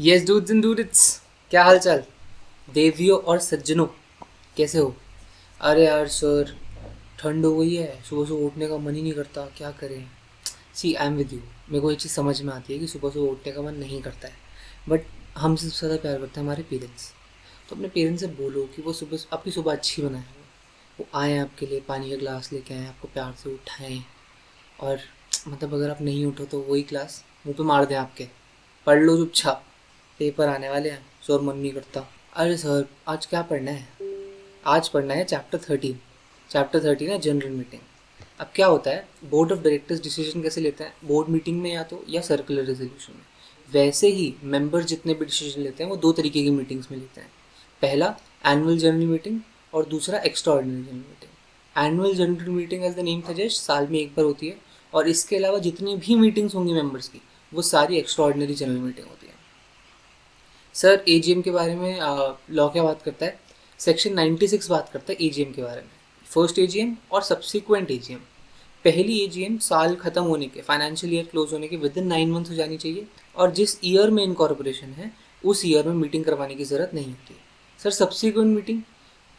Yes dudes and डूडिट्स, क्या हाल चाल देवियों और सज्जनों, कैसे हो? अरे यार सर, ठंड हो गई है, सुबह सुबह उठने का मन ही नहीं करता, क्या करें? सी आई एम विद यू। मेरे को एक चीज़ समझ में आती है कि सुबह सुबह उठने का मन नहीं करता है, बट हमसे सबसे ज़्यादा प्यार करते हैं हमारे पेरेंट्स। तो अपने पेरेंट्स से बोलो कि वो सुबह आपकी सुबह अच्छी बनाए, वो आएँ आपके लिए, पानी का ग्लास लेके आएँ, आपको प्यार से उठाएँ। और मतलब अगर आप नहीं उठो तो वही क्लास मुंह पे मार दें आपके, पढ़ लो चुपचाप, पेपर आने वाले हैं, शोर मन नहीं करता। अरे सर, आज क्या पढ़ना है? आज पढ़ना है चैप्टर 13। चैप्टर 13 है जनरल मीटिंग। अब क्या होता है, बोर्ड ऑफ डायरेक्टर्स डिसीजन कैसे लेते हैं? बोर्ड मीटिंग में या सर्कुलर रेजोल्यूशन में। वैसे ही मेंबर जितने भी डिसीजन लेते हैं वो दो तरीके की मीटिंग्स में लेते हैं। पहला एनुअल जनरल मीटिंग और दूसरा extraordinary general meeting. Annual general meeting as the name suggest साल में एक बार होती है, और इसके अलावा जितनी भी मीटिंग्स होंगी मेंबर्स की वो सारी एक्स्ट्रा ऑर्डिनरी जनरल मीटिंग होती है। सर एजीएम के बारे में लॉ क्या बात करता है? सेक्शन 96 बात करता है एजीएम के बारे में। फर्स्ट एजीएम और सब्सिक्वेंट एजीएम। पहली एजीएम साल खत्म होने के, फाइनेंशियल ईयर क्लोज होने के विद इन 9 मंथ हो जानी चाहिए, और जिस ईयर में इनकॉर्पोरेशन है उस ईयर में मीटिंग करवाने की ज़रूरत नहीं होती है। सर सब्सिक्वेंट मीटिंग,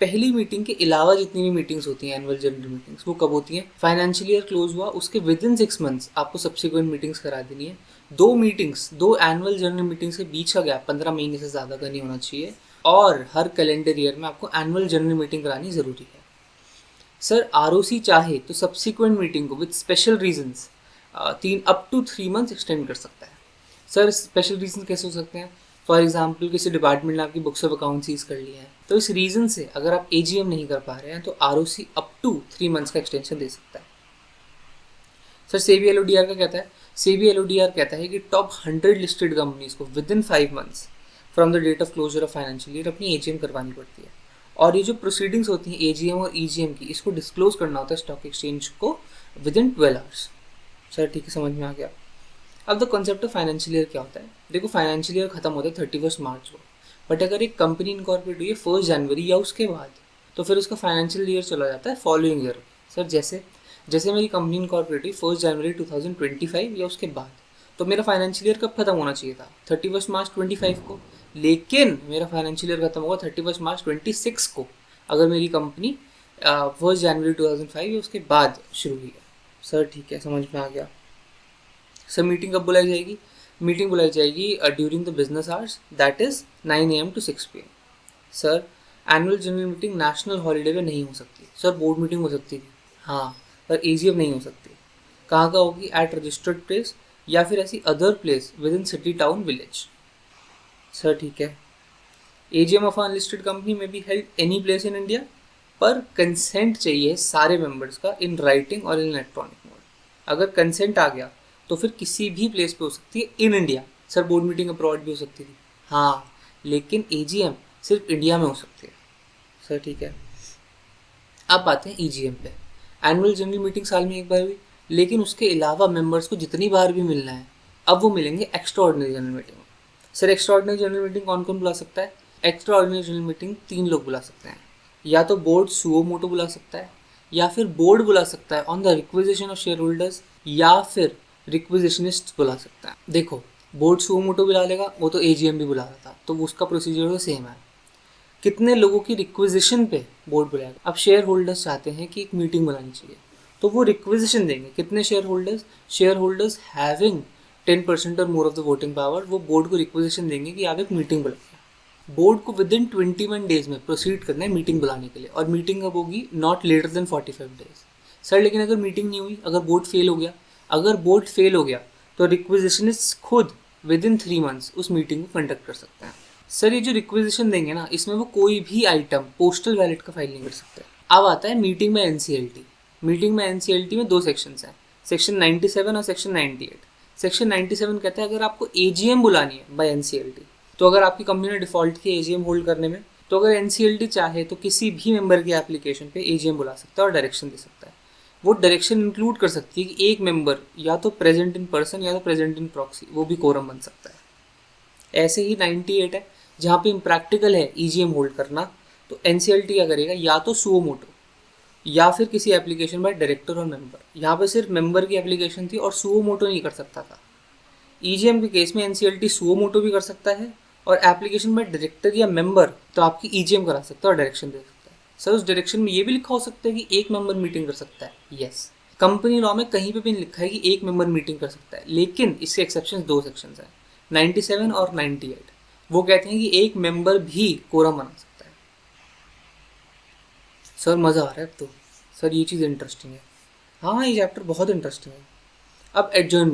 पहली मीटिंग के अलावा जितनी भी मीटिंग्स होती हैं एनुअल जनरल मीटिंग्स, वो कब होती हैं? फाइनेंशियल ईयर क्लोज हुआ उसके विद इन 6 मंथ्स आपको सब्सिक्वेंट मीटिंग्स करा देनी है। दो एनुअल जनरल मीटिंग्स के बीच का गैप 15 महीने से ज़्यादा का नहीं होना चाहिए, और हर कैलेंडर ईयर में आपको एनुअल जनरल मीटिंग करानी ज़रूरी है। सर आरओसी चाहे तो सब्सिक्वेंट मीटिंग को with special reasons 3 up to 3 months extend कर सकता है। सर स्पेशल रीजन कैसे हो सकते हैं? फॉर एग्जाम्पल किसी डिपार्टमेंट ने आपकी बुक्स ऑफ अकाउंट सीज कर लिया है, तो इस रीज़न से अगर आप एजीएम नहीं कर पा रहे हैं तो आरओसी up to 3 months का एक्सटेंशन दे सकता है। सर सेबी एलओडीआर का कहता है, सेबी एलओडीआर कहता है कि टॉप 100 लिस्टेड कंपनीज को within 5 months from the date of closure of financial year अपनी एजीएम करवानी पड़ती है। और ये जो प्रोसीडिंग्स होती हैं एजीएम और ईजीएम की, इसको डिस्क्लोज करना होता है स्टॉक एक्सचेंज को विद इन 12 आवर्स। सर ठीक है, समझ में आ गया। अब the concept of financial year क्या होता है? देखो फाइनेंशियल ईयर खत्म होता है 31 मार्च को, बट अगर एक कंपनी इनकॉर्पोरेट हुई है 1 जनवरी या उसके बाद, तो फिर उसका फाइनेंशियल ईयर चला जाता है फॉलोइंग ईयर। सर जैसे जैसे मेरी कंपनी इनकॉर्पोरेट हुई 1 जनवरी 2025 या उसके बाद, तो मेरा फाइनेंशियल ईयर कब खत्म होना चाहिए था? 31 मार्च 2025 को। लेकिन मेरा फाइनेंशियल ईयर खत्म होगा 31 मार्च 2026 को, अगर मेरी कंपनी 1 जनवरी 2005 या उसके बाद शुरू हुई है। सर ठीक है, समझ में आ गया। सर मीटिंग कब बुलाई जाएगी? मीटिंग बुलाई जाएगी during the business hours, that is 9 AM to 6 PM। Sir annual general meeting national holiday में नहीं हो सकती। सर बोर्ड मीटिंग हो सकती थी, हाँ, पर एजीएम नहीं हो सकती। कहाँ का होगी? एट रजिस्टर्ड प्लेस या फिर ऐसी other place with in city town village. Sir ठीक है। एजीएम ऑफ अनलिस्टेड कंपनी में be held any place in India, पर कंसेंट चाहिए सारे मेंबर्स का इन राइटिंग और इन इलेक्ट्रॉनिक मोड। अगर कंसेंट आ गया तो फिर किसी भी प्लेस पे हो सकती है in India. Sir board meeting abroad भी हो सकती थी, हाँ, लेकिन एजीएम सिर्फ इंडिया में हो सकती है। सर ठीक है। अब आते हैं ईजीएम पे। एनुअल जनरल मीटिंग साल में एक बार हुई, लेकिन उसके अलावा मेंबर्स को जितनी बार भी मिलना है अब वो मिलेंगे एक्स्ट्रा ऑर्डिनरी जनरल मीटिंग में। Sir extra ordinary general meeting कौन कौन बुला सकता है? एक्स्ट्रा ऑर्डिनरी जनरल मीटिंग 3 लोग बुला सकते हैं। या तो बोर्ड सुओ मोटो बुला सकता है, या फिर बोर्ड बुला सकता है on the requisition of share holders, या फिर रिक्विजिशनिस्ट बुला सकता है। देखो बोर्ड सुओ मोटो बुला लेगा, वो तो एजीएम भी बुला रहा था, तो उसका प्रोसीजर तो सेम है। कितने लोगों की रिक्विजिशन पे बोर्ड बुलाएगा? अब शेयर होल्डर्स चाहते हैं कि एक मीटिंग बुलानी चाहिए, तो वो रिक्विजिशन देंगे। कितने share holders? Share holders having 10% और more of the voting power, वो बोर्ड को रिक्विजिशन देंगे कि आप एक मीटिंग बुलाइए। बोर्ड को विद इन 21 डेज में प्रोसीड करना है मीटिंग बुलाने के लिए, और मीटिंग कब होगी? Not later than 45 days. Sir लेकिन अगर मीटिंग नहीं हुई, अगर बोर्ड फेल हो गया, अगर बोर्ड फेल हो गया तो रिक्विजिशनिस्ट खुद विद इन 3 मंथ्स उस मीटिंग को कंडक्ट कर सकते हैं। सर ये जो रिक्विजिशन देंगे ना, इसमें वो कोई भी आइटम पोस्टल बैलेट का फाइल नहीं कर सकते। अब आता है मीटिंग में एनसीएलटी। मीटिंग में एनसीएलटी में 2 सेक्शंस हैं, सेक्शन 97 और सेक्शन 98। सेक्शन 97 कहता है अगर आपको एजीएम बुलानी है बाय एनसीएलटी, तो अगर आपकी कंपनी ने डिफॉल्ट किया एजीएम होल्ड करने में, तो अगर एनसीएलटी चाहे तो किसी भी मेंबर की एप्लीकेशन पे एजीएम बुला सकता है और डायरेक्शन दे सकता है। वो डायरेक्शन इंक्लूड कर सकती है कि एक मेंबर या तो प्रेजेंट इन पर्सन या तो प्रेजेंट इन प्रॉक्सी, वो भी कोरम बन सकता है। ऐसे ही 98 है, जहाँ पे इम्प्रैक्टिकल है ईजीएम होल्ड करना, तो एनसीएलटी क्या करेगा? या तो सुओ मोटो या फिर किसी एप्लीकेशन बाय डायरेक्टर और मेंबर। यहाँ पे सिर्फ मेंबर की एप्लीकेशन थी और सुओ मोटो नहीं कर सकता था। ईजीएम के केस में एनसीएलटी सुओ मोटो भी कर सकता है, और एप्लीकेशन बाय डायरेक्टर या मेंबर तो आपकी ईजीएम करा सकता है और डायरेक्शन दे सकता है। सर उस डायरेक्शन में ये भी लिखा हो सकता है कि एक मेंबर मीटिंग कर सकता है। यस, कंपनी लॉ में कहीं पे भी नहीं लिखा है कि एक मेंबर मीटिंग कर सकता है, लेकिन इसके एक्सेप्शन दो सेक्शंस हैं, 97 और 98। वो कहते हैं कि एक मेंबर भी कोरम बना सकता है। सर मज़ा आ रहा है अब तो। सर ये चीज़ इंटरेस्टिंग है। हाँ ये चैप्टर बहुत इंटरेस्टिंग है। अब एडजर्न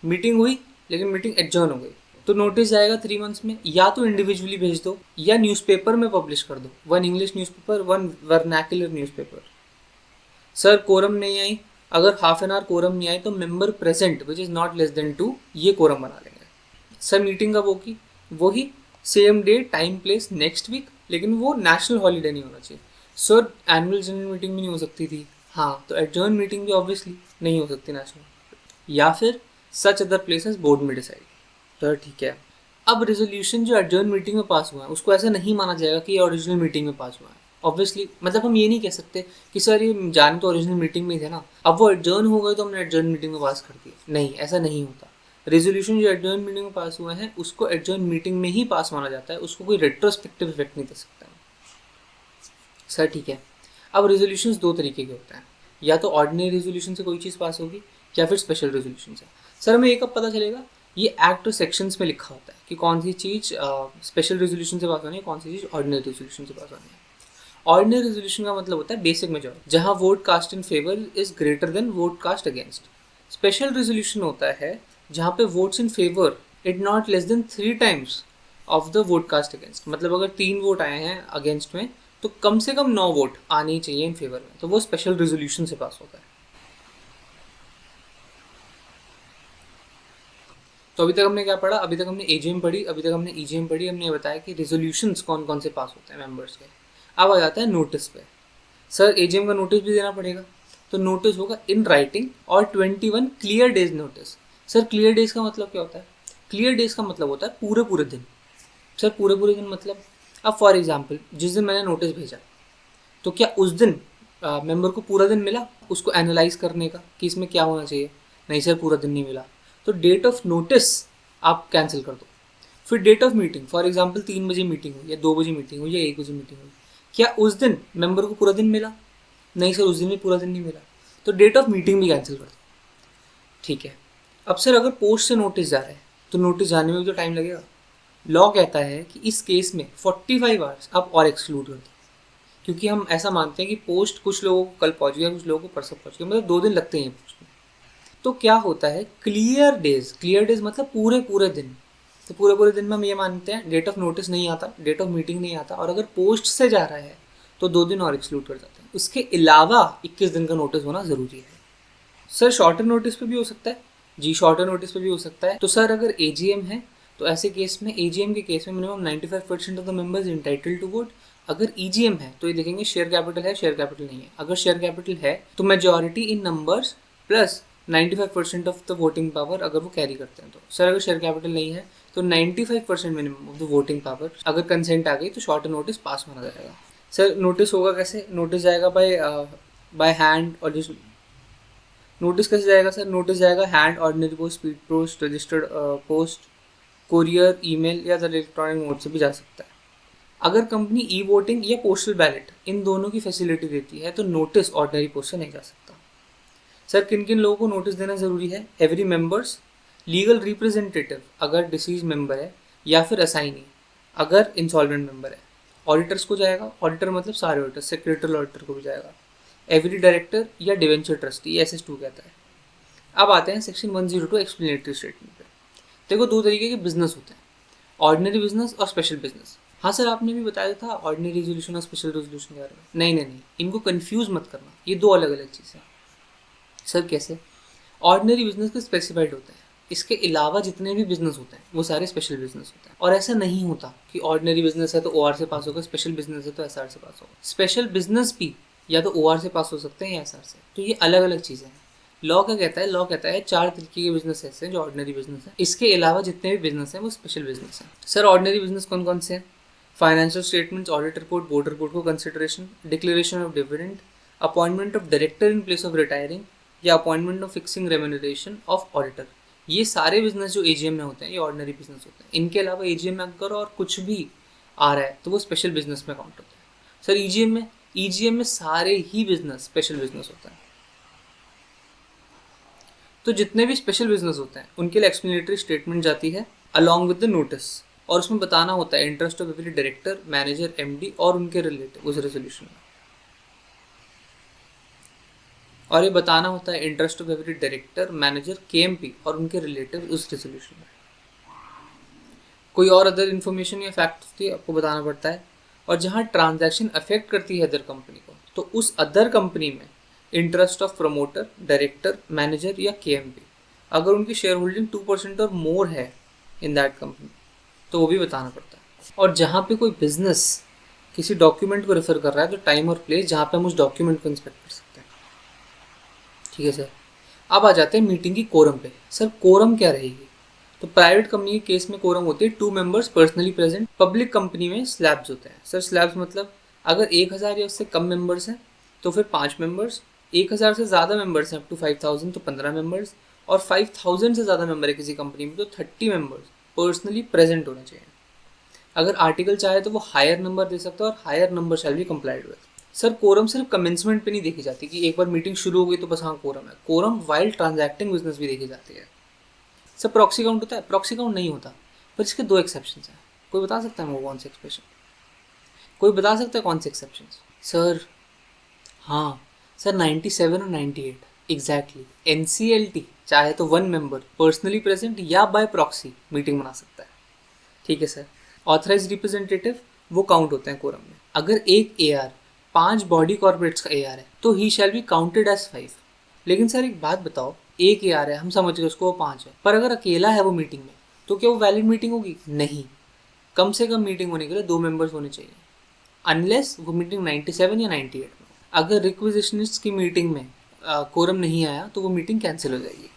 मीटिंग हुई, लेकिन मीटिंग एडजर्न हो गई, तो नोटिस जाएगा 3 मंथ्स में, या तो इंडिविजुअली भेज दो या न्यूज़पेपर में पब्लिश कर दो, 1 English newspaper, 1 vernacular newspaper. Sir quorum नहीं आई, अगर हाफ एन आवर कोरम नहीं आई तो member present which is not less then 2 ये कोरम बना लेंगे। सर मीटिंग कब होगी? वही same day time place next week, लेकिन वो नेशनल हॉलीडे नहीं होना चाहिए। सर एनुअल जनरल मीटिंग भी नहीं हो सकती थी, हाँ तो एडजर्न मीटिंग भी ऑब्वियसली नहीं हो सकती नेशनल, या फिर सच अदर प्लेसेस बोर्ड में डिसाइड। तो ठीक है, अब रेजोल्यूशन जो एडजर्न मीटिंग में पास हुआ है उसको ऐसा नहीं माना जाएगा कि ये ओरिजिनल मीटिंग में पास हुआ है। ऑब्वियसली मतलब हम ये नहीं कह सकते कि सर ये जान तो ओरिजिनल मीटिंग में ही थे ना, अब वो एडजर्न हो गए तो हमने एडजर्न मीटिंग में पास कर दिया। नहीं, ऐसा नहीं होता। रेजोल्यूशन जो एडजर्न मीटिंग में पास हुए हैं उसको एडजर्न मीटिंग में ही पास माना जाता है, उसको कोई रेट्रोस्पेक्टिव इफेक्ट नहीं दे सकता है। सर ठीक है, अब रेजोल्यूशन दो तरीके के होते हैं, या तो ऑर्डिनरी रेजोल्यूशन से कोई चीज़ पास होगी या फिर स्पेशल रेजोल्यूशन से। सर हमें एक अब पता चलेगा, ये एक्ट और सेक्शंस में लिखा होता है कि कौन सी चीज़ स्पेशल रेजोल्यूशन से पास होनी है, कौन सी चीज़ ऑर्डिनरी रेजोल्यूशन से पास होनी है। ऑर्डिनरी रेजोल्यूशन का मतलब होता है बेसिक मेजॉरिटी, जहां vote cast in favour is greater than vote cast against. Special resolution होता है जहां पे votes in favour it not less than 3 times of the vote cast against. मतलब अगर 3 वोट आए हैं अगेंस्ट में तो कम से कम 9 वोट आने ही चाहिए इन फेवर में, तो वो स्पेशल रेजोल्यूशन से पास होता है। तो अभी तक हमने क्या पढ़ा? अभी तक हमने एजीएम पढ़ी, अभी तक हमने ईजीएम पढ़ी, हमने ये बताया कि रेजोल्यूशंस कौन कौन से पास होते हैं मेंबर्स के। अब आ जाता है नोटिस पे। सर एजीएम का नोटिस भी देना पड़ेगा, तो नोटिस होगा इन राइटिंग और 21 clear days notice. Sir clear days का मतलब क्या होता है? क्लियर डेज का मतलब होता है पूरे पूरे दिन। सर पूरे पूरे दिन मतलब, अब फॉर एग्जाम्पल जिस दिन मैंने नोटिस भेजा तो क्या उस दिन मेंबर को पूरा दिन मिला उसको एनालाइज करने का कि इसमें क्या होना चाहिए? नहीं सर, पूरा दिन नहीं मिला, तो डेट ऑफ नोटिस आप कैंसिल कर दो। फिर date of meeting, for example 3 बजे मीटिंग हुई या 2 बजे मीटिंग हुई या 1 बजे मीटिंग हुई, क्या उस दिन मेंबर को पूरा दिन मिला? नहीं सर, उस दिन भी पूरा दिन नहीं मिला, तो डेट ऑफ मीटिंग भी कैंसिल कर दो। ठीक है, अब सर अगर पोस्ट से नोटिस जा रहा है तो नोटिस जाने में भी तो टाइम लगेगा। लॉ कहता है कि इस केस में 45 आवर्स आप और एक्सक्लूड कर दो, क्योंकि हम ऐसा मानते हैं कि पोस्ट कुछ लोगों को कल पहुंच गया, कुछ लोगों को परसों पहुंच गया, मतलब 2 दिन लगते हैं पोस्ट में। तो क्या होता है क्लियर डेज, क्लियर डेज मतलब पूरे पूरे दिन। तो पूरे पूरे दिन में हम ये मानते हैं डेट ऑफ नोटिस नहीं आता, डेट ऑफ मीटिंग नहीं आता, और अगर पोस्ट से जा रहा है तो 2 दिन और एक्सक्लूड कर जाते हैं। उसके अलावा 21 दिन का नोटिस होना ज़रूरी है। सर शॉर्टर नोटिस पे भी हो सकता है? जी शॉर्टर नोटिस पे भी हो सकता है। तो सर अगर एजीएम है तो ऐसे केस में, एजीएम के केस में minimum 95% of the members entitle to vote. अगर ईजीएम है तो ये देखेंगे शेयर कैपिटल है, शेयर कैपिटल नहीं है। अगर शेयर कैपिटल है तो majority in numbers plus 95% of the voting power अगर वो कैरी करते हैं। तो सर अगर शेयर कैपिटल नहीं है तो 95% minimum of the voting power, अगर कंसेंट आ गई तो शॉर्टर नोटिस पास माना जाएगा। सर नोटिस होगा कैसे? नोटिस जाएगा बाय हैंड, और जिस नोटिस कैसे जाएगा सर? नोटिस जाएगा hand, ordinary post, speed post, registered post, courier, email या द इलेक्ट्रॉनिक मोड से भी जा सकता है। अगर कंपनी ई वोटिंग या पोस्टल बैलेट इन दोनों की फैसिलिटी देती है तो नोटिस ऑर्डिनरी पोस्ट से नहीं जा सकता। सर किन किन लोगों को नोटिस देना ज़रूरी है? एवरी मेंबर्स, लीगल रिप्रेजेंटेटिव अगर डिसीज मेंबर है, या फिर असाइनी अगर इंसॉल्वेंट मेंबर है। ऑडिटर्स को जाएगा, ऑडिटर मतलब सारे ऑडिटर, सेक्रेटरी ऑडिटर को भी जाएगा। एवरी डायरेक्टर या डिवेंचर ट्रस्टी, SS2 कहता है। अब आते हैं सेक्शन 102 एक्सप्लेनेटरी स्टेटमेंट पे। देखो दो तरीके के बिजनेस होते हैं, ऑर्डिनरी बिजनेस और स्पेशल बिजनेस। हाँ सर आपने भी बताया था ऑर्डिनरी रेजोल्यूशन और स्पेशल रेजोल्यूशन के बारे में। नहीं नहीं नहीं, इनको कंफ्यूज मत करना, ये दो अलग अलग चीज़ें हैं। सर कैसे? ऑर्डिनरी बिजनेस के स्पेसिफाइड होते हैं, इसके अलावा जितने भी बिजनेस होते हैं वो सारे स्पेशल बिजनेस होते हैं। और ऐसा नहीं होता कि ऑर्डिनरी बिजनेस है तो OR से पास होगा, स्पेशल बिजनेस है तो SR से पास होगा। स्पेशल बिजनेस भी या तो OR से पास हो सकते हैं या SR से, तो ये अलग अलग चीज़ें हैं। लॉ क्या कहता है? लॉ कहता है 4 तरीके के बिजनेस ऐसे हैं जो ऑर्डिनरी बिजनेस है, इसके अलावा जितने भी बिजनेस हैं वो स्पेशल बिजनेस हैं। सर ऑर्डिनरी बिजनेस कौन कौन से हैं? Financial statements, audit report, board report को consideration, declaration of dividend, appointment of director in place of retiring, या appointment of fixing remuneration of auditor, ये सारे बिजनेस जो एजीएम में होते हैं ये ऑर्डिनरी बिजनेस होते हैं। इनके अलावा एजीएम में अगर और कुछ भी आ रहा है तो वो स्पेशल बिजनेस में काउंट होता है। सर ईजीएम में सारे ही बिजनेस स्पेशल बिजनेस होता है। तो जितने भी स्पेशल बिजनेस होते हैं उनके लिए एक्सप्लेनेटरी स्टेटमेंट जाती है अलॉन्ग विद द नोटिस, और उसमें बताना होता है interest of every director, manager, MD और उनके रिलेटिव उस रेजोल्यूशन में। और ये बताना होता है interest of every director, manager, KMP और उनके रिलेटिव उस रेजोल्यूशन में। कोई और अदर इन्फॉर्मेशन या फैक्ट होती है आपको बताना पड़ता है। और जहाँ ट्रांजैक्शन अफेक्ट करती है अदर कंपनी को, तो उस अदर कंपनी में interest of promoter, director, manager या केएमपी, अगर उनकी शेयर होल्डिंग 2% और मोर है इन दैट कंपनी तो वो भी बताना पड़ता है। और जहाँ पे कोई बिजनेस किसी डॉक्यूमेंट को रेफर कर रहा है तो टाइम और प्लेस जहाँ पे हम उस डॉक्यूमेंट को इंस्पेक्ट कर सकते हैं। ठीक है सर। अब आ जाते हैं मीटिंग की कोरम पे। सर कोरम क्या रहेगी? तो प्राइवेट कंपनी के केस में कोरम होती है 2 members personally present. Public company में स्लैब्स होते हैं। सर स्लैब्स मतलब अगर 1000 या उससे कम मेंबर्स हैं तो फिर 5 मेंबर्स, 1000 से ज़्यादा मेंबर्स हैं अप टू 5000 तो 15 मेंबर्स, और 5000 से ज़्यादा मेंबर है किसी कंपनी में तो 30 मेंबर्स पर्सनली प्रेजेंट होने चाहिए। अगर आर्टिकल चाहे तो वो हायर नंबर दे सकता है और higher number shall be complied with. Sir quorum सिर्फ कमेंसमेंट पे नहीं देखी जाती कि एक बार मीटिंग शुरू हो गई तो बस हाँ कोरम है। कोरम वाइल ट्रांजैक्टिंग बिजनेस भी देखी जाती है। सर प्रॉक्सी काउंट होता है? प्रॉक्सी काउंट नहीं होता, पर इसके 2 एक्सेप्शन हैं। कोई बता सकता है वो कौन से एक्सप्रेशन? कोई बता सकता है कौन से एक्सेप्शन? सर हाँ सर 97 और 98 एग्जैक्टली। एनसीएलटी चाहे तो 1 मेंबर पर्सनली प्रेजेंट या बाय प्रॉक्सी मीटिंग बना सकता है। ठीक है सर। ऑथराइज रिप्रेजेंटेटिव वो काउंट होते हैं कोरम में। अगर एक एआर 5 बॉडी कॉर्पोरेट्स का एआर है तो ही शैल बी काउंटेड एज 5। लेकिन सर एक बात बताओ, एक एआर है, हम समझ गए उसको वो 5 है, पर अगर अकेला है वो मीटिंग में तो क्या वो वैलिड मीटिंग होगी? नहीं। कम से कम मीटिंग होने के लिए 2 मेंबर्स होने चाहिए, अनलेस वो मीटिंग 97 या 98 में। अगर रिक्विजिशनिस्ट की मीटिंग में कोरम नहीं आया तो वो मीटिंग कैंसिल हो जाएगी।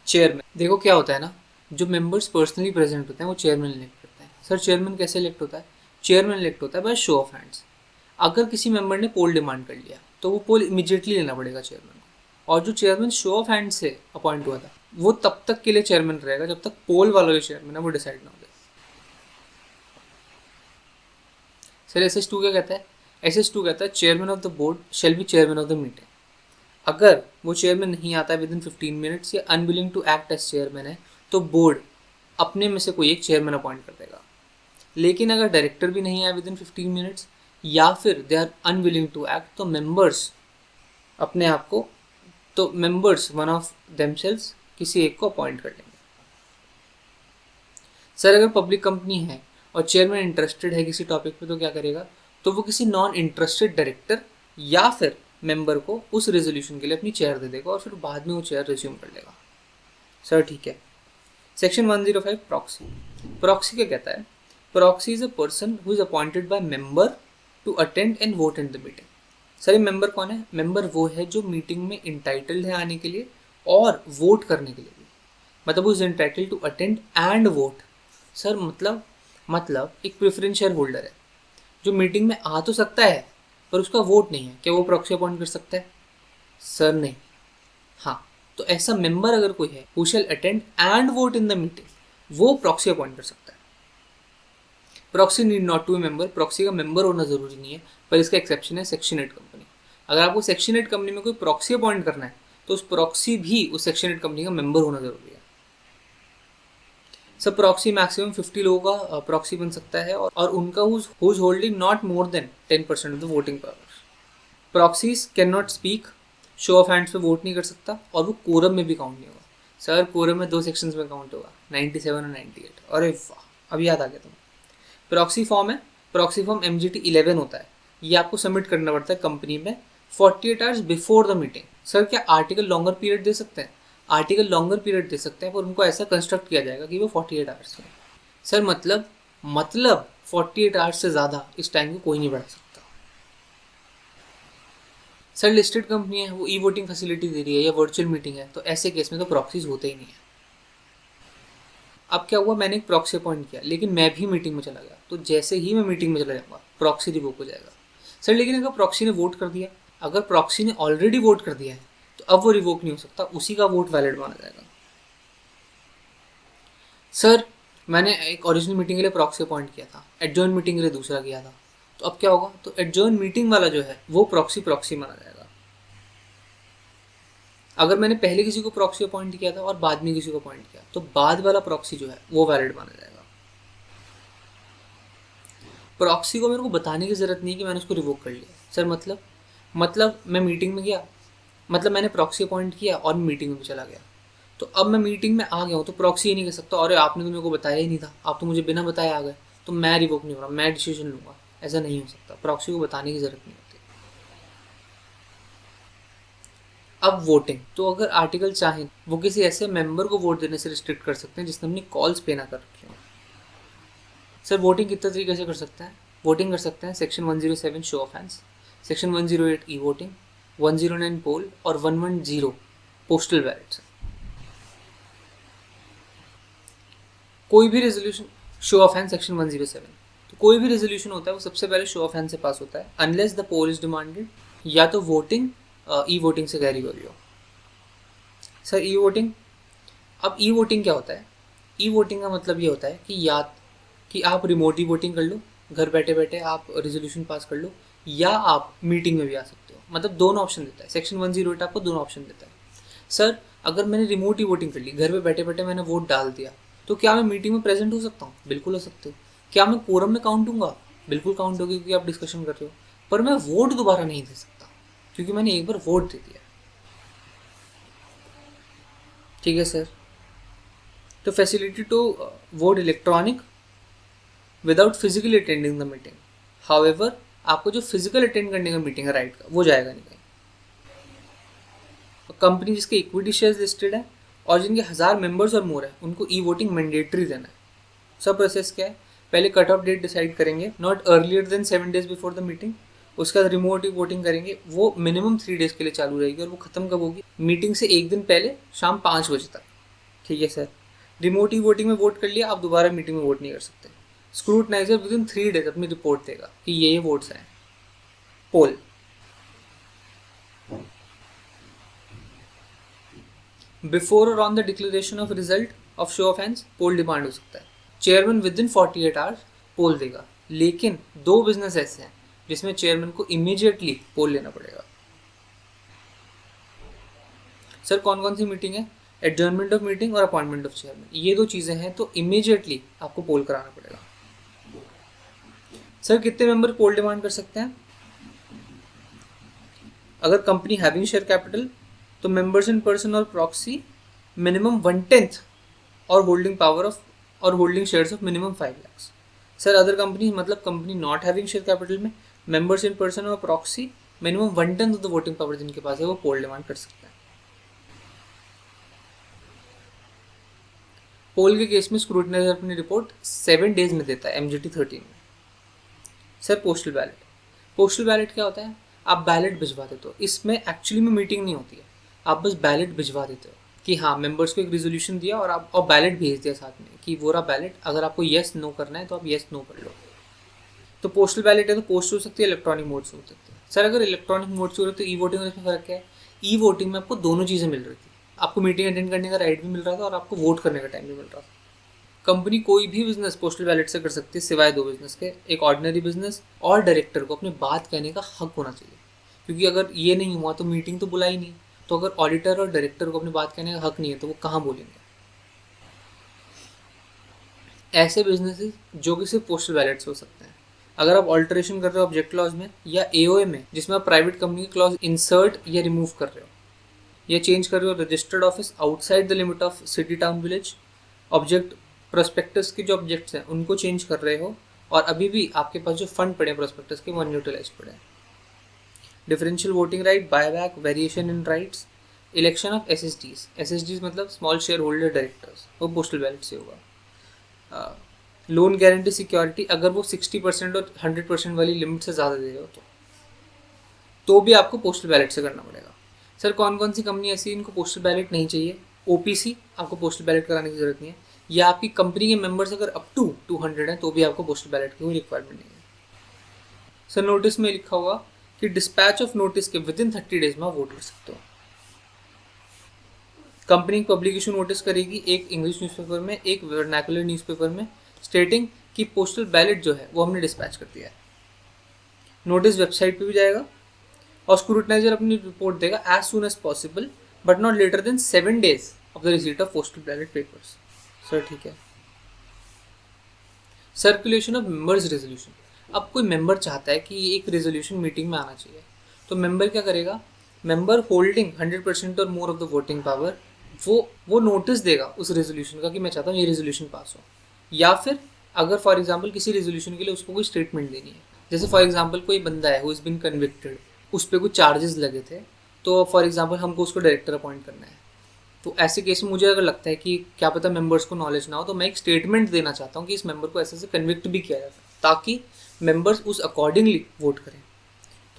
चेयरमैन देखो क्या होता है ना, जो मेंबर्स पर्सनली प्रेजेंट होते हैं वो चेयरमैन इलेक्ट करते हैं। सर चेयरमैन कैसे इलेक्ट होता है? चेयरमैन इलेक्ट होता है बाय शो ऑफ हैंड्स। अगर किसी मेंबर ने पोल डिमांड कर लिया तो वो पोल इमीडिएटली लेना पड़ेगा चेयरमैन को, और जो चेयरमैन शो ऑफ हैंड से अपॉइंट हुआ था वो तब तक के लिए चेयरमैन रहेगा जब तक पोल वाला जो चेयरमैन है वो डिसाइड ना हो जाए। सर SS2 क्या कहता है? SS2 कहता है chairman of the board shall be chairman of the meeting. अगर वो चेयरमैन नहीं आता है विद इन 15 मिनट्स या unwilling to act as chairman है तो बोर्ड अपने में से कोई एक चेयरमैन अपॉइंट कर देगा। लेकिन अगर डायरेक्टर भी नहीं आया विद इन 15 मिनट्स या फिर they are unwilling to act तो मेंबर्स अपने आप को, तो मेंबर्स वन ऑफ देमसेल्व्स किसी एक को अपॉइंट कर लेंगे। सर अगर पब्लिक कंपनी है और चेयरमैन इंटरेस्टेड है किसी टॉपिक पे तो क्या करेगा? तो वो किसी नॉन इंटरेस्टेड डायरेक्टर या फिर मेंबर को उस रेजोल्यूशन के लिए अपनी चेयर दे देगा और फिर बाद में वो चेयर रिज्यूम कर लेगा। सर ठीक है। Section 105 proxy. प्रॉक्सी क्या कहता है? Proxy is a person who is appointed by member to attend and vote in the meeting. Sir ये मेंबर कौन है? मेंबर वो है जो मीटिंग में इंटाइटल्ड है आने के लिए और वोट करने के लिए भी। मतलब वो is entitled to attend and vote. Sir मतलब एक प्रेफरेंस शेयर होल्डर है जो मीटिंग में आ तो सकता है पर उसका वोट नहीं है, क्या वो प्रॉक्सी अपॉइंट कर सकता है? सर नहीं। हाँ, तो ऐसा मेंबर अगर कोई है who shall attend and vote in the meeting वो प्रॉक्सी अपॉइंट कर सकता है। Proxy need not to be member. Proxy का मेंबर होना जरूरी नहीं है, पर इसका एक्सेप्शन है सेक्शन 8 कंपनी। अगर आपको सेक्शन 8 कंपनी में कोई प्रॉक्सी अपॉइंट करना है तो उस प्रॉक्सी भी उस सेक्शन 8 कंपनी का मेंबर होना जरूरी है। सब प्रॉक्सी मैक्सिमम 50 लोगों का प्रॉक्सी बन सकता है और उनका whose holding not more than 10% of the voting power. Proxies can not speak, show of hands पे वोट नहीं कर सकता और वो कोरम में भी काउंट नहीं होगा। सर कोरम में 2 सेक्शंस में काउंट होगा, 97 और 98। अरे वाह, अब याद आ गया तुम्हें। प्रॉक्सी फॉर्म है, प्रॉक्सी फॉर्म MGT 11 होता है। ये आपको सबमिट करना पड़ता है कंपनी में 48 hours before the meeting. Sir क्या आर्टिकल लॉन्गर पीरियड दे सकते हैं? आर्टिकल लॉन्गर पीरियड दे सकते हैं, पर उनको ऐसा कंस्ट्रक्ट किया जाएगा कि वो 48 आवर्स है। सर मतलब 48 आवर्स से ज़्यादा इस टाइम को कोई नहीं बढ़ा सकता। सर लिस्टेड कंपनी है, वो ई-वोटिंग फैसिलिटी दे रही है या वर्चुअल मीटिंग है, तो ऐसे केस में तो प्रॉक्सीज होते ही नहीं है। अब क्या हुआ, मैंने एक प्रॉक्सी अपॉइंट किया लेकिन मैं भी मीटिंग में चला गया, तो जैसे ही मैं मीटिंग में चला जाऊँगा प्रॉक्सी रिवोक हो जाएगा। सर लेकिन अगर प्रॉक्सी ने वोट कर दिया, अगर प्रॉक्सी ने ऑलरेडी वोट कर दिया है तो अब वो रिवोक नहीं हो सकता, उसी का वोट वैलिड माना जाएगा। सर मैंने एक ओरिजिनल मीटिंग के लिए प्रॉक्सी अपॉइंट किया था, एडजॉर्न मीटिंग के लिए दूसरा किया था, तो अब क्या होगा, तो एडजॉर्न मीटिंग वाला जो है वो प्रॉक्सी माना जाएगा। अगर मैंने पहले किसी को प्रॉक्सी अपॉइंट किया था और बाद में किसी को अपॉइंट किया, तो बाद वाला प्रॉक्सी जो है वो वैलिड माना जाएगा। प्रॉक्सी को मेरे को बताने की ज़रूरत नहीं है कि मैंने उसको रिवोक कर लिया। सर मतलब मैं मीटिंग में गया, मतलब मैंने प्रॉक्सी अपॉइंट किया और मीटिंग में भी चला गया, तो अब मैं मीटिंग में आ गया हूँ तो प्रॉक्सी ये नहीं कह सकता अरे आपने तो मेरे को बताया ही नहीं था, आप तो मुझे बिना बताए आ गए, तो मैं रिवोक नहीं हो रहा, मैं डिसीजन लूँगा। ऐसा नहीं हो सकता, प्रॉक्सी को बताने की ज़रूरत नहीं होती। अब वोटिंग, तो अगर आर्टिकल चाहें वो किसी ऐसे मेंबर को वोट देने से रिस्ट्रिक्ट कर सकते हैं जिसने अपनी कॉल्स पे ना कर रखी हो। सर वोटिंग कितने तरीके से कर सकते हैं? वोटिंग कर सकते हैं section 107 show of hands, section 108 e voting, 109 पोल और 110 पोस्टल बैलेट। कोई भी resolution, show off hand section 107, तो कोई भी रेजोल्यूशन होता है वो सबसे पहले शो ऑफ हैंड से पास होता है unless the poll is demanded, या तो वोटिंग ई वोटिंग से कैरी हो रही हो। सर ई वोटिंग, अब ई वोटिंग क्या होता है? ई वोटिंग का मतलब ये होता है कि या कि आप रिमोट ई वोटिंग कर लो, घर बैठे बैठे आप रेजोल्यूशन पास कर लो, या आप मीटिंग में भी आ सकते हो, मतलब दोनों ऑप्शन देता है। सेक्शन 108 आपको दोनों ऑप्शन देता है। सर अगर मैंने रिमोट ई वोटिंग कर ली, घर पे बैठे बैठे मैंने वोट डाल दिया, तो क्या मैं मीटिंग में प्रेजेंट हो सकता हूँ? बिल्कुल हो सकते हो। क्या मैं कोरम में काउंट होऊंगा? बिल्कुल काउंट होगी, क्योंकि आप डिस्कशन कर रहे हो। पर मैं वोट दोबारा नहीं दे सकता क्योंकि मैंने एक बार वोट दे दिया। ठीक है सर। तो facility to vote electronic without physically attending the meeting, however आपको जो फिजिकल अटेंड करने का मीटिंग है राइट का, वो जाएगा नहीं कहीं। कंपनी जिसके इक्विटी शेयर्स लिस्टेड है और जिनके 1000 मेंबर्स और मोर है, उनको ई वोटिंग मैंडेटरी देना है। सब प्रोसेस क्या है? पहले कट ऑफ डेट डिसाइड करेंगे, not earlier than 7 days before the meeting. उसके बाद रिमोट वोटिंग करेंगे, वो मिनिमम 3 days के लिए चालू रहेगी और वो खत्म कब होगी? मीटिंग से एक दिन पहले शाम 5 बजे तक। ठीक है सर। रिमोट वोटिंग में वोट कर लिया, आप दोबारा मीटिंग में वोट नहीं कर सकते। स्क्रूटनाइजर विद इन 3 days अपनी रिपोर्ट देगा कि ये वोट्स हैं। पोल, बिफोर और on the declaration of result of show of hands poll demand हो सकता है। Chairman within 48 hours poll देगा, लेकिन 2 बिजनेस ऐसे हैं जिसमें चेयरमैन को इमीडिएटली पोल लेना पड़ेगा। सर कौन कौन सी मीटिंग है? एडजर्नमेंट ऑफ मीटिंग और अपॉइंटमेंट ऑफ चेयरमैन, ये 2 चीज़ें हैं, तो इमीडिएटली आपको पोल कराना पड़ेगा। सर कितने मेंबर पोल डिमांड कर सकते हैं? अगर कंपनी हैविंग शेयर कैपिटल, तो मेंबर्स इन पर्सन और प्रॉक्सी मिनिमम 1/10 और होल्डिंग पावर ऑफ और holding shares of minimum 5 lakhs। Sir other company, मतलब company not having share capital में मेंबर्स इन पर्सन और proxy minimum 1/10 of the voting power जिनके पास है वो पोल डिमांड कर सकते हैं। पोल के केस में स्क्रूटनाइजर अपनी रिपोर्ट 7 days में देता है MGT 13 में। Sir postal ballot, postal ballot क्या होता है? आप बैलेट भिजवा देते हो, इसमें एक्चुअली में मीटिंग नहीं होती है, आप बस बैलेट भिजवा देते हो कि हाँ मेंबर्स को एक रेजोल्यूशन दिया और आप और बैलेट भेज दिया साथ में कि वो रहा बैलेट, अगर आपको येस नो करना है तो आप येस नो कर लो। तो पोस्टल बैलेट है तो पोस्ट हो सकती है, इलेक्ट्रॉनिक मोड से हो सकती है। सर अगर इलेक्ट्रॉनिक मोड से हो रही है तो ई वोटिंग में इसमें फ़र्क क्या है? ई वोटिंग में आपको दोनों चीज़ें मिल रही थी, आपको मीटिंग अटेंड करने का राइट भी मिल रहा था और आपको वोट करने का टाइम भी मिल रहा था। कंपनी कोई भी बिजनेस पोस्टल बैलेट से कर सकती है सिवाय 2 बिजनेस के, एक ऑर्डिनरी बिजनेस और डायरेक्टर को अपनी बात कहने का हक होना चाहिए, क्योंकि अगर ये नहीं हुआ तो मीटिंग तो बुलाई नहीं। तो अगर ऑडिटर और डायरेक्टर को अपनी बात कहने का हक नहीं है तो वो कहाँ बोलेंगे? ऐसे बिजनेसेस जो कि सिर्फ पोस्टल बैलेट से हो सकते हैं। अगर आप ऑल्टरेशन कर रहे हो ऑब्जेक्ट क्लॉज में या एओए में, जिसमें आप प्राइवेट कंपनी की क्लॉज इंसर्ट या रिमूव कर रहे हो या चेंज कर रहे हो registered office outside the limit of city town village, object prospectus के जो ऑब्जेक्ट्स हैं उनको चेंज कर रहे हो और अभी भी आपके पास जो फंड पड़े हैं प्रोस्पेक्टस के वो अनयूटिलाइज पड़े हैं। Differential voting right, buyback, variation in rights, election of SSDs मतलब स्मॉल शेयर होल्डर डायरेक्टर्स, वो पोस्टल बैलेट से होगा। लोन गारंटी सिक्योरिटी, अगर वो 60% और 100% वाली लिमिट से ज़्यादा दे रहे हो तो भी आपको पोस्टल बैलेट से करना पड़ेगा। सर कौन कौन सी कंपनी ऐसी है इनको पोस्टल बैलेट नहीं चाहिए? ओपीसी आपको पोस्टल बैलेट कराने की जरूरत नहीं है, या आपकी कंपनी के मेंबर्स अगर अप टू 200 हैं तो भी आपको पोस्टल बैलेट की कोई रिक्वायरमेंट नहीं है। सर नोटिस में लिखा हुआ कि डिस्पैच ऑफ नोटिस के विद इन 30 days में आप वोट कर सकते हो। कंपनी पब्लिक इशू नोटिस करेगी, एक इंग्लिश न्यूज़पेपर में, एक वर्नाकुलर न्यूज़पेपर में, स्टेटिंग कि पोस्टल बैलेट जो है वो हमने डिस्पैच कर दिया है। नोटिस वेबसाइट पे भी जाएगा और स्क्रूटनाइजर अपनी रिपोर्ट देगा as soon as possible but not later than 7 days of the receipt of postal ballot papers. Sir ठीक है। Circulation of members resolution. अब कोई मेंबर चाहता है कि एक रेजोल्यूशन मीटिंग में आना चाहिए, तो मेंबर क्या करेगा, मेंबर होल्डिंग 100% और more of the voting power वो नोटिस देगा उस रेजोल्यूशन का कि मैं चाहता हूँ ये रेजोल्यूशन पास हो। या फिर अगर फॉर एग्जांपल किसी रेजोल्यूशन के लिए उसको कोई स्टेटमेंट देनी है, जैसे फॉर एग्जांपल कोई बंदा है हु इज बीन कन्विक्टेड, उस पर कुछ चार्जेस लगे थे, तो फॉर एग्जांपल हमको उसको डायरेक्टर अपॉइंट करना है, तो ऐसे केस में मुझे अगर लगता है कि क्या पता मेंबर्स को नॉलेज ना हो, तो मैं एक स्टेटमेंट देना चाहता हूँ कि इस मेंबर को ऐसे से कन्विक्ट भी किया जाता है, ताकि मेंबर्स उस अकॉर्डिंगली वोट करें।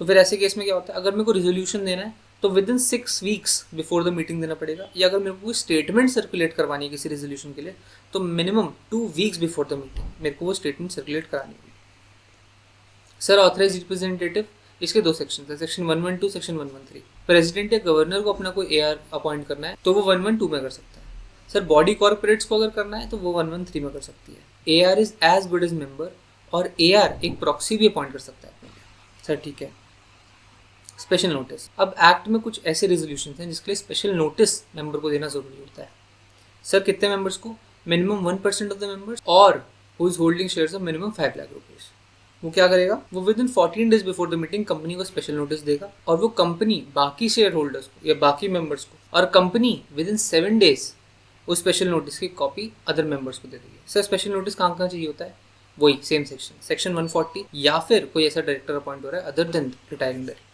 तो फिर ऐसे केस में क्या होता है, अगर मेरे को रिजोल्यूशन देना है तो with in 6 weeks before the meeting देना पड़ेगा, या अगर मेरे को कोई स्टेटमेंट सर्कुलेट करवानी है किसी रेजोल्यूशन के लिए, तो minimum 2 weeks before the meeting मेरे को वो स्टेटमेंट सर्कुलेट करानी होगी। सर ऑथराइज रिप्रेजेंटेटिव, इसके 2 सेक्शन है, सेक्शन 112, सेक्शन 113। प्रेसिडेंट या गवर्नर को अपना कोई AR अपॉइंट करना है तो वो 112 में कर सकता है। सर बॉडी कॉर्पोरेट्स को अगर करना है तो वो 113 में कर सकती है। AR is as good as member, और AR एक प्रॉक्सी भी अपॉइंट कर सकता है अपने लिए। सर ठीक है। Special notice. अब एक्ट में कुछ ऐसे रेजोल्यूशन हैं जिसके लिए स्पेशल नोटिस मेंबर को देना जरूरी होता है। सर कितने मेंबर्स को, मिनिमम 1% ऑफ द मेंबर्स और who is holding shares of minimum 5 lakh rupees. वो क्या करेगा, वो with in 14 days before the meeting company को स्पेशल नोटिस देगा, और वो कंपनी बाकी शेयर होल्डर्स को या बाकी मेंबर्स को, और कंपनी विद इन 7 days उस स्पेशल नोटिस की कॉपी अदर मेंबर्स को दे देगी। सर स्पेशल नोटिस कहाँ कहाँ चाहिए होता है, वही सेम सेक्शन 140, या फिर कोई ऐसा डायरेक्टर अपॉइंट हो रहा है other than retiring director.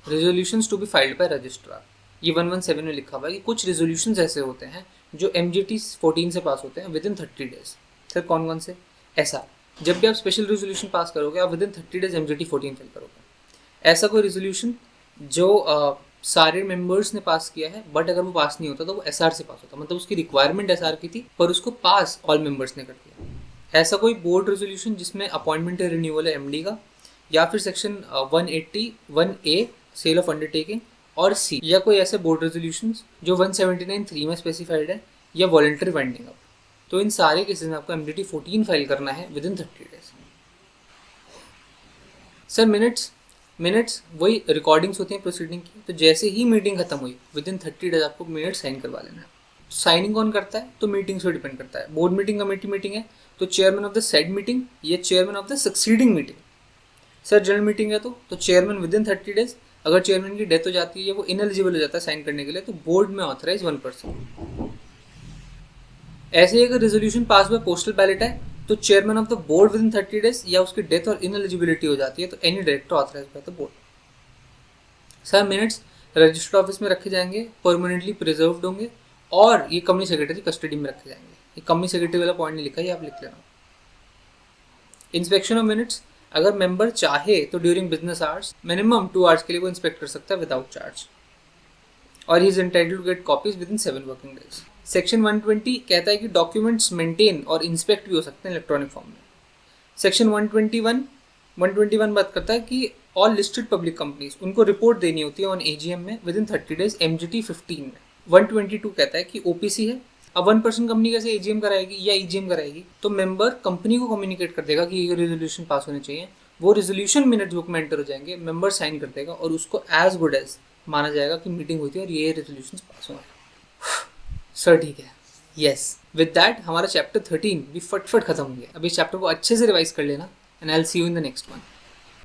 Resolutions to be filed by registrar, ये 117 में लिखा हुआ है कि कुछ रेजोल्यूशंस ऐसे होते हैं जो MGT 14 से पास होते हैं विद इन 30 days। सर कौन कौन से, ऐसा जब भी आप स्पेशल रेजोल्यूशन पास करोगे आप with in 30 days MGT 14 file करोगे। ऐसा कोई रेजोल्यूशन जो सारे मेंबर्स ने पास किया है बट अगर वो पास नहीं होता तो वो SR से पास होता, मतलब उसकी रिक्वायरमेंट SR की थी पर उसको पास ऑल मेंबर्स ने कर दिया। ऐसा कोई बोर्ड रेजोल्यूशन जिसमें अपॉइंटमेंट या रिन्यूअल है MD का, या फिर section 181A sale of undertaking, और C या कोई ऐसे बोर्ड रेजोल्यूशन जो 179(3) में स्पेसिफाइड है, या वॉलंटरी वाइंडिंग अप। तो इन सारे केसेस में आपको MGT 14 फाइल करना है within 30 days। Sir minutes वही रिकॉर्डिंग्स होती हैं प्रोसीडिंग की, तो जैसे ही मीटिंग खत्म हुई विद इन 30 days आपको मिनट्स साइन करवा लेना है। साइनिंग कौन करता है, तो मीटिंग से डिपेंड करता है। बोर्ड मीटिंग कमेटी मीटिंग है तो chairman of the said meeting या chairman of the succeeding meeting. Sir general meeting है तो चेयरमैन विद इन 30 days, अगर चेयरमैन की डेथ हो जाती है या वो इनएलिजिबल हो जाता है साइन करने के लिए, तो बोर्ड में ऑथराइज 1%। ऐसे ही अगर resolution pass by postal ballot है तो chairman of the board within 30 days, या उसकी डेथ और इनएलिजिबिलिटी हो जाती है तो any director authorise by the board. Sir minutes registered office में रखे जाएंगे, परमानेंटली प्रिजर्व्ड होंगे, और ये कंपनी सेक्रेटरी कस्टडी में रखे जाएंगे। ये कंपनी सेक्रेटरी वाला पॉइंट नहीं लिखा है, ये आप लिख लेना। इंस्पेक्शन ऑफ मिनट्स, अगर मेंबर चाहे तो during business hours minimum 2 hours के लिए वो इंस्पेक्ट कर सकता है विदाउट चार्ज, और he is entitled to get copies within 7 working days। Section 120 कहता है कि डॉक्यूमेंट्स मेंटेन और इंस्पेक्ट भी हो सकते हैं इलेक्ट्रॉनिक फॉर्म में। सेक्शन 121 बात करता है कि ऑल लिस्टेड पब्लिक कंपनीज उनको रिपोर्ट देनी होती है ऑन AGM में विद इन 30 days MGT 15 में। 122 कहता है कि OPC है, अब 1% कंपनी कैसे AGM कराएगी या EGM कराएगी, तो मेंबर कंपनी को कम्युनिकेट कर देगा कि ये रेजोल्यूशन पास होने चाहिए, वो रेजोल्यूशन मिनट बुक में एंटर हो जाएंगे, मेंबर साइन कर देगा और उसको एज गुड एज माना जाएगा कि मीटिंग हुई थी और ये रेजोल्यूशन पास हुआ। सर ठीक है, यस विद दैट हमारा चैप्टर 13 भी फटफट खत्म हो गया। अब इस चैप्टर को अच्छे से रिवाइज कर लेना, and I will see you in the next one.